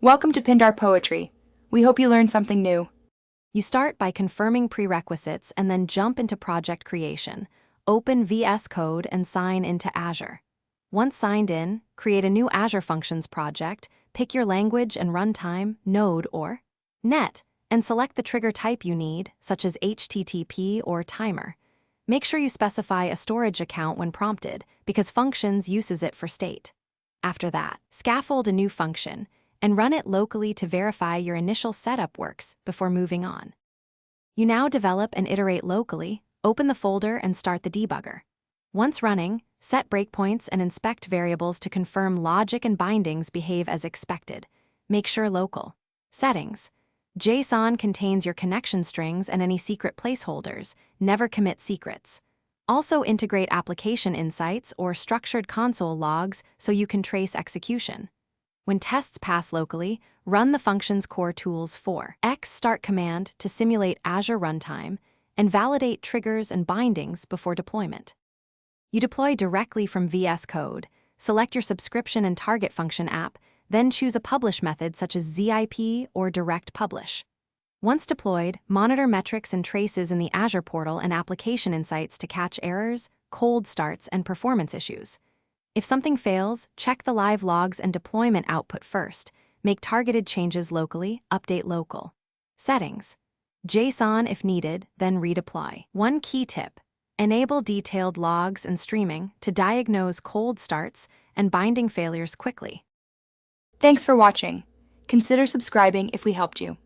Welcome to Pindar Poetry. We hope you learned something new. You start by confirming prerequisites and then jump into project creation. Open VS Code and sign into Azure. Once signed in, create a new Azure Functions project, pick your language and runtime, Node or .NET, and select the trigger type you need, such as HTTP or timer. Make sure you specify a storage account when prompted, because Functions uses it for state. After that, scaffold a new function and run it locally to verify your initial setup works before moving on. You now develop and iterate locally, open the folder and start the debugger. Once running, set breakpoints and inspect variables to confirm logic and bindings behave as expected. Make sure local. Settings. JSON contains your connection strings and any secret placeholders. Never commit secrets. Also integrate application insights or structured console logs so you can trace execution. When tests pass locally, run the function's core tools for start command to simulate Azure runtime and validate triggers and bindings before deployment. You deploy directly from VS Code, select your subscription and target function app, then choose a publish method such as ZIP or direct publish. Once deployed, monitor metrics and traces in the Azure portal and application insights to catch errors, cold starts, and performance issues. If something fails, check the live logs and deployment output first. Make targeted changes locally, update local. Settings. JSON if needed, then redeploy. One key tip: enable detailed logs and streaming to diagnose cold starts and binding failures quickly. Thanks for watching. Consider subscribing if we helped you.